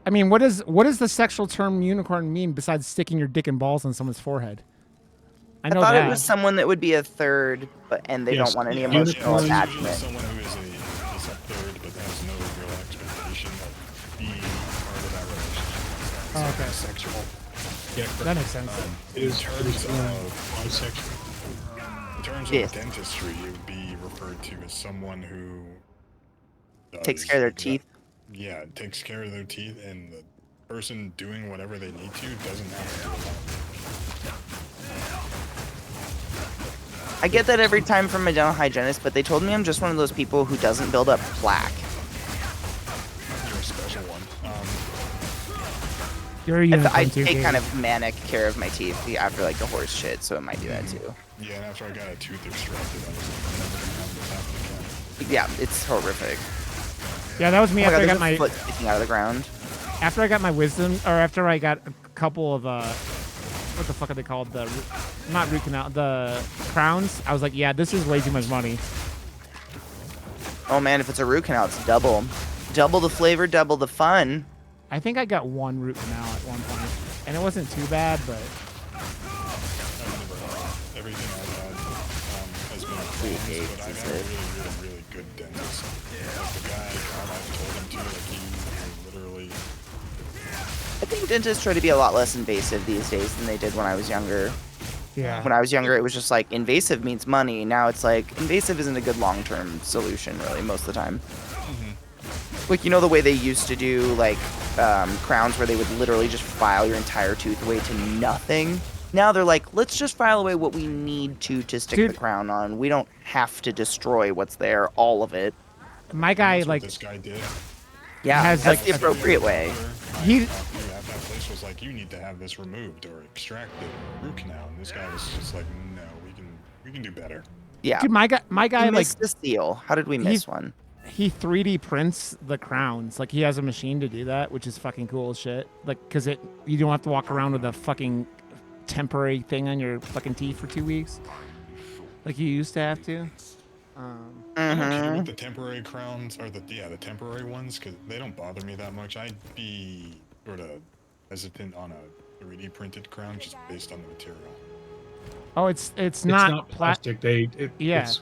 I mean, what does the sexual term unicorn mean besides sticking your dick and balls on someone's forehead? I I know thought that. it was someone that would be a third, and they Yes, don't want any yeah, emotional unicorn- attachment. Someone who is a third but has no real expectation of being part of that relationship. Oh, okay. Sexual. Yeah, That makes sense. it is terms bisexual. In terms Yes. of dentistry, it would be referred to as someone who Takes care of their does teeth. Yeah, takes care of their teeth, and the person doing whatever they need to doesn't have to do a lot. I get that every time from my dental hygienist, but they told me I'm just one of those people who doesn't build up plaque. You're a special one. You're a I unicorn too, take Gabe. kind of manic care of my teeth after like the horse shit, so it might do that too. Yeah, and after I got a tooth extracted, I was like, I'm never gonna have this happen again. Yeah, it's horrific. Yeah, that was me Oh my after God, I got there's a my foot sticking out of the ground. after I got my wisdom, or after I got a couple of what the fuck are they called? The not root canal, the crowns. I was like, yeah, this is way too much money. Oh man, if it's a root canal, it's double. Double the flavor, double the fun. I think I got one root canal at one point, and it wasn't too bad, but Everything I've had has been cleansed, but I've had a really good dentist. Like the guy, I've told him to, like he literally. I think dentists try to be a lot less invasive these days than they did when I was younger. yeah. When I was younger, it was just like invasive means money. Now it's like invasive isn't a good long-term solution, really, most of the time. Like, you know the way they used to do like crowns where they would literally just file your entire tooth away to nothing? Now they're like, let's just file away what we need to stick Dude. the crown on. We don't have to destroy what's there, all of it. My guy, That's what like, this guy did. Yeah, Has, that's like, the a- appropriate way. He- At that place was like, you need to have this removed or extracted, root canal. And this guy was just like, no, we can do better. Yeah. dude, my guy, We like, missed the seal. How did we miss one? he 3D prints the crowns. Like, he has a machine to do that, which is fucking cool as shit. Like, cause you don't have to walk around with a fucking temporary thing on your fucking teeth for 2 weeks, like you used to have to. I'm okay with the temporary crowns, or the temporary ones, because they don't bother me that much. I'd be sort of hesitant on a 3D printed crown just based on the material. Oh, it's It's not, not plastic. Yeah. It's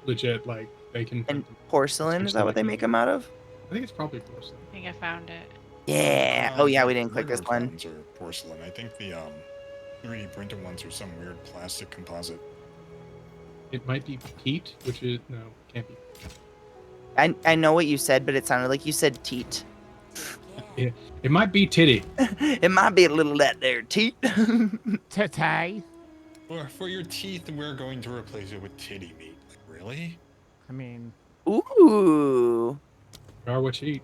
legit. Like they can. And porcelain, is that what they make them out of? I think it's probably porcelain. I think I found it. Yeah. Oh yeah, we didn't click Regular this one. crowns are porcelain. I think the 3D printed ones are some weird plastic composite. It might be peat, which is no, can't be. I know what you said, but it sounded like you said teat. It might be titty. It might be a little that there teat. Tay. For your teeth, we're going to replace it with titty meat. Like, really? I mean, Ooh. Are what you eat.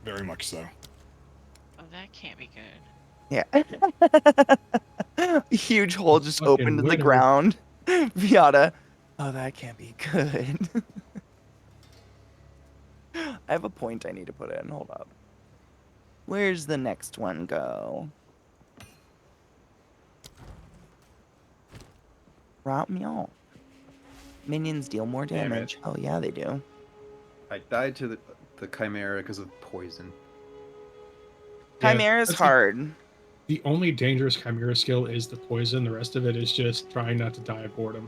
Very much so. Oh, that can't be good. Yeah. Huge hole just Fucking opened in the widow. ground. Viata. Oh, that can't be good. I have a point I need to put in. Hold up. Where's the next one go? Rot me off. Minions deal more Damn it. damage. Oh yeah, they do. I died to the chimera because of poison. Yeah, Chimera's that's hard. The only dangerous chimera skill is the poison. The rest of it is just trying not to die of boredom.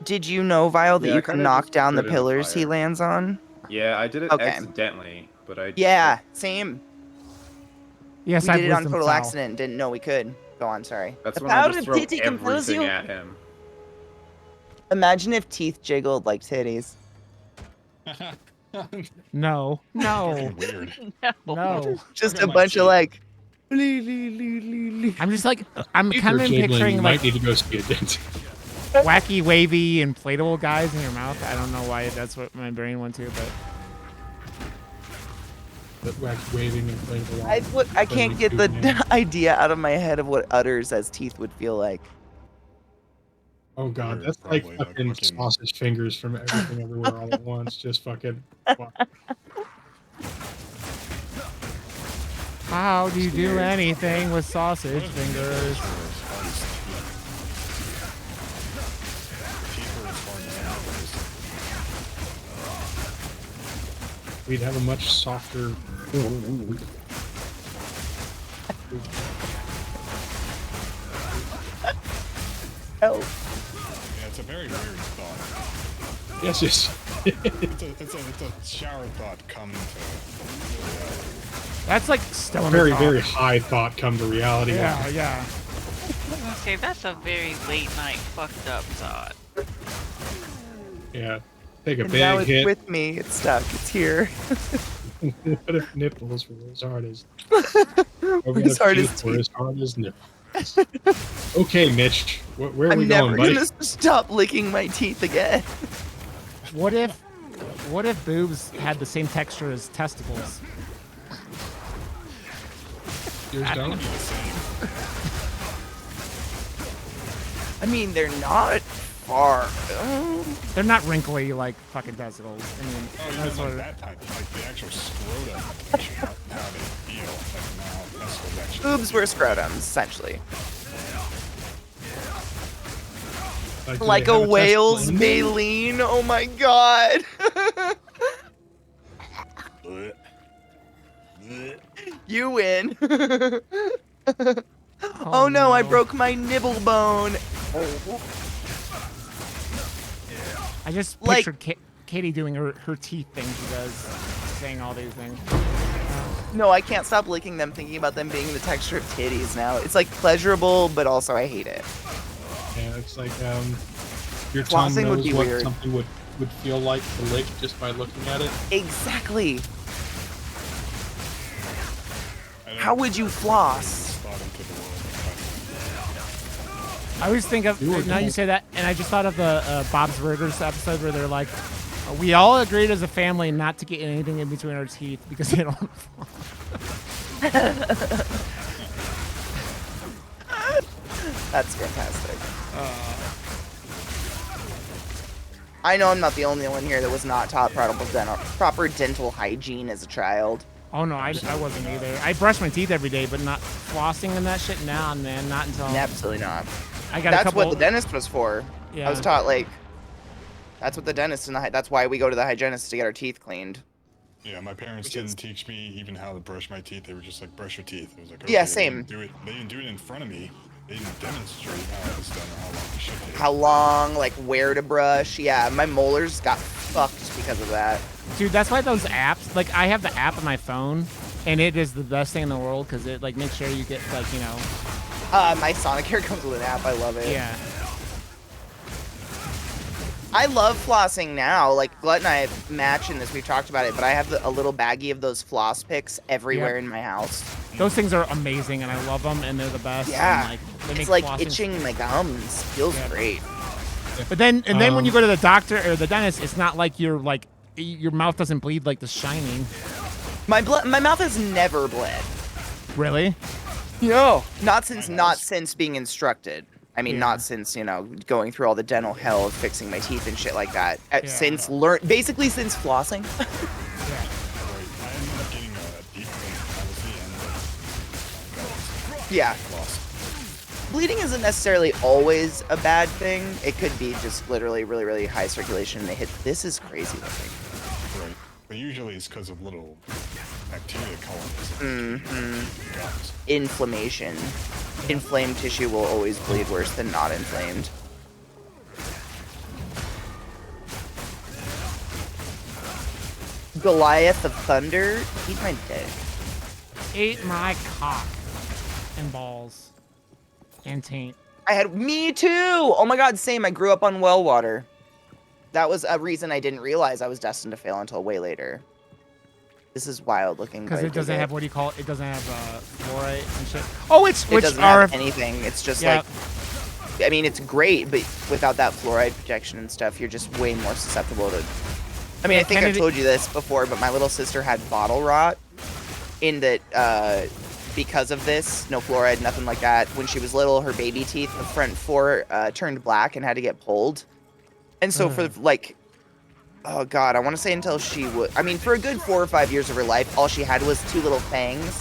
Did you know, Vile, that Yeah, I you can kinda knock just down the put it in the pillars he fire. lands on? Yeah, I did it Okay. accidentally, but I. Yeah, same. yes, We I did it on wisdom total foul. accident. Didn't know we could. Go on, sorry. That's The when I power just of throw titty compels everything you. at him. Imagine if teeth jiggled like titties. No, no, Fucking weird. no. Just Look a at my bunch of teeth. like. I'm just like, I'm If kind you're of jiggling, picturing you like might need to go see a dentist. wacky, wavy, inflatable guys in your mouth. I don't know why that's what my brain went to, but That wax waving and playing the I can't get the idea out of my head of what udders as teeth would feel like. Oh god, You're that's like probably, like, fucking fucking- sausage fingers from everything everywhere all at once. Just fucking. how do you do anything with sausage fingers? we'd have a much softer. Help. Yeah, it's a very weird thought. Yes, yes. It's a shower thought come to. That's like stoner Very, talk. very high thought come to reality. Yeah, yeah. Okay, that's a very late night fucked up thought. Yeah. Take a And now big it's hit. with me. It's stuck. It's here. What if nipples were as hard as? Or As hard as teeth were as hard as nipples? Okay, Mitch. Where are I'm we never going, buddy? gonna stop licking my teeth again. What if boobs had the same texture as testicles? Yours don't? I mean, they're not far. They're not wrinkly like fucking testicles. I mean, Oh, you that's mean what. like that type, like the actual scrotum, how they feel, like now testicles actually. Boobs were scrotums, essentially. Do they Like have a testicle whale's in them? baleen. Oh my god. Blech. Blech. You win. Oh no, I broke my nibble bone. I just like- pictured Katie doing her teeth thing she does, saying all these things. No, I can't stop licking them, thinking about them being the texture of titties now. It's like pleasurable, but also I hate it. Yeah, it's like your tongue Flossing would knows be what weird. something would feel like to lick just by looking at it. Exactly. I don't How would you floss? thought into the world. I always think of You were now you cool. say that, and I just thought of the Bob's Burgers episode where they're like, we all agreed as a family not to get anything in between our teeth because they don't. That's fantastic. I know I'm not the only one here that was not taught proper dental hygiene as a child. Oh no, I wasn't either. I brush my teeth every day, but not flossing and that shit. Nah, man, not until Absolutely not. I got a That's couple. what the dentist was for. Yeah. I was taught like that's what the dentist and that's why we go to the hygienist to get our teeth cleaned. Yeah, my parents didn't teach me even how to brush my teeth. They were just like, brush your teeth. It was like, Yeah, okay, same. They didn't do it in front of me. They didn't demonstrate how it was done or how long it should take. How long, like where to brush. Yeah, my molars got fucked because of that. Dude, that's why those apps, like I have the app on my phone, and it is the best thing in the world because it like makes sure you get like, you know. My Sonicare comes with an app. I love it. Yeah. I love flossing now. Like Glut and I match in this. We've talked about it, but I have a little baggie of those floss picks everywhere Yep. in my house. Those things are amazing, and I love them, and they're the best. Yeah, And, like, they it's make like flossing- itching my gums. Feels Yeah. great. But then when you go to the doctor or the dentist, it's not like your mouth doesn't bleed like the shining. My mouth has never bled. Really? No, not since being instructed. I mean, Yeah. not since going through all the dental hell of fixing my teeth and shit like that. Yeah. Since basically since flossing. Yeah. Right. I ended up getting a deep cavity and Yeah, lost. bleeding isn't necessarily always a bad thing. It could be just literally really, really high circulation. And they hit. This is crazy looking. Right. But usually it's because of little bacteria colonies. Mm-hmm. Gums. Inflammation. Inflamed tissue will always bleed worse than not inflamed. Goliath of Thunder? Eat my dick. Ate my cock and balls and taint. Me too! Oh my god, same. I grew up on well water. That was a reason I didn't realize I was destined to fail until way later. This is wild looking. Because but I it doesn't dig have, what do you call it? It doesn't have fluoride and shit. Oh, It which doesn't are have anything. It's just yeah. like, I mean, it's great, but without that fluoride protection and stuff, you're just way more susceptible to. I mean, I think I've Kennedy- told you this before, but my little sister had bottle rot. In that, because of this, no fluoride, nothing like that. When she was little, her baby teeth, the front four, turned black and had to get pulled. And so for like, oh god, I want to say until she would. I mean, for a good 4 or 5 years of her life, all she had was 2 little fangs,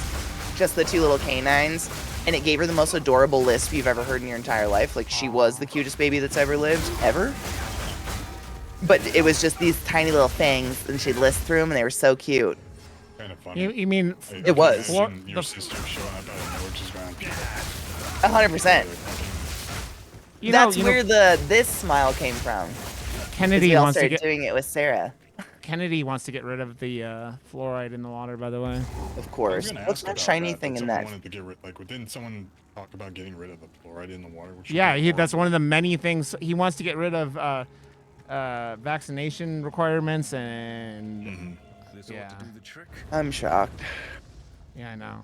just the 2 little canines, and it gave her the most adorable lisp you've ever heard in your entire life. Like she was the cutest baby that's ever lived, ever. But it was just these tiny little things, and she'd list through them, and they were so cute. Kind of funny. You mean I was. can imagine your sister showing up out of nowhere just going, 100%. you That's know, where this smile came from. 'Cause Kennedy we all wants to started get doing it with Sarah, Kennedy wants to get rid of the fluoride in the water. By the way, of I was course. gonna What's ask that about shiny that, thing in someone that? wanted to get rid, like, didn't someone talk about getting rid of the fluoride in the water? Which yeah, would be that's one horrible. of the many things he wants to get rid of. Vaccination requirements and Mhm. This Yeah. ought to do the trick. I'm shocked. yeah, I know.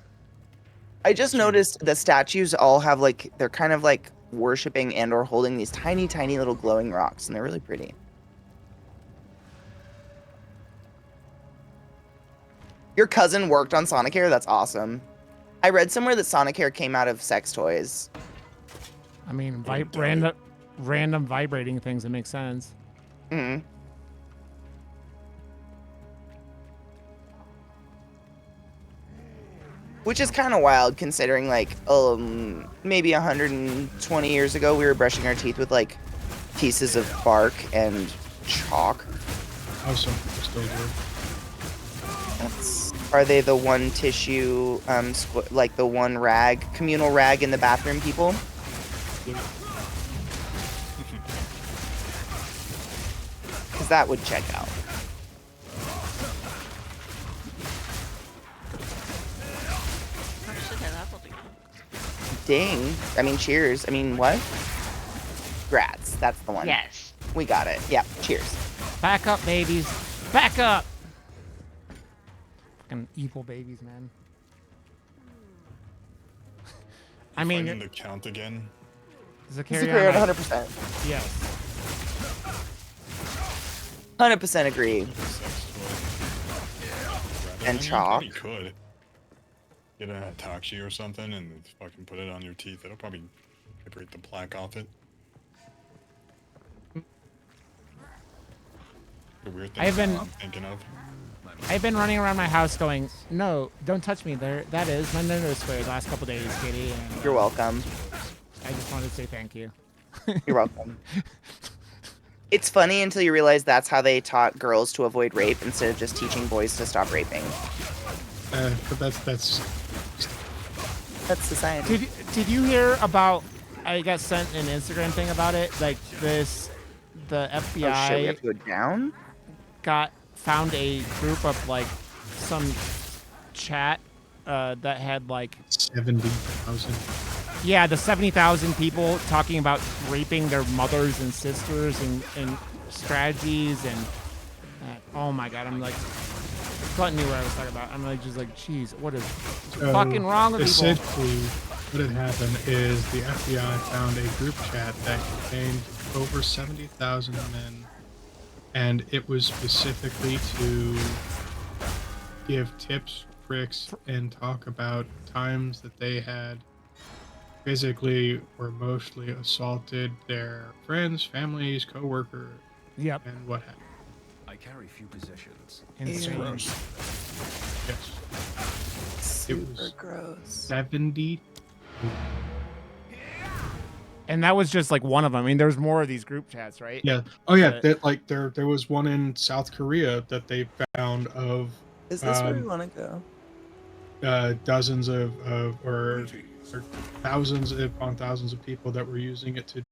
I just noticed the statues all have like they're kind of like worshiping and or holding these tiny, tiny little glowing rocks, and they're really pretty. Your cousin worked on Sonicare? That's awesome. I read somewhere that Sonicare came out of sex toys. I mean, Wouldn't doubt it. random vibrating things that make sense. Hmm. Which is kind of wild considering like maybe 120 years ago we were brushing our teeth with like pieces of bark and chalk. Oh, so still good. Are they the one tissue like the one rag, communal rag in the bathroom people? Cuz that would check out. Actually, that will do. Ding. I mean cheers. I mean what? Grats. That's the one. Yes. We got it. Yeah, cheers. Back up, babies. Back up. Fucking evil babies, man. I mean, Finding the count again. Zakaria, Zakaria 100%. yes. 100% agree. Sex toy. And You chalk. probably could get a Hitachi or something and fucking put it on your teeth. It'll probably separate the plaque off it. The weird thing I've been- I'm thinking of. I've been running around my house going, no, don't touch me. There, that is my nose square the last couple days, Katie. And You're welcome. I just wanted to say thank you. You're welcome. It's funny until you realize that's how they taught girls to avoid rape instead of just teaching boys to stop raping. But that's That's society. Did you hear about? I got sent an Instagram thing about it. Like this, the Oh shit, we FBI have to go down? found a group of like some chat that had like 70,000. yeah, the 70,000 people talking about raping their mothers and sisters and strategies and oh my god, I'm like, Clint knew what I was talking about. I'm like just like, geez, what is fucking wrong with people? Essentially, what had happened is the FBI found a group chat that contained over 70,000 men, and it was specifically to give tips, tricks, and talk about times that they had physically or emotionally assaulted their friends, families, co-workers, Yep, and what have you. I carry few possessions. insane. Gross. Yes. Super was- gross. 70. And that was just like one of them. I mean, there's more of these group chats, right? Yeah. Oh yeah. But- That like there was one in South Korea that they found of Is this where we Um, want to go? dozens of or thousands upon thousands of people that were using it to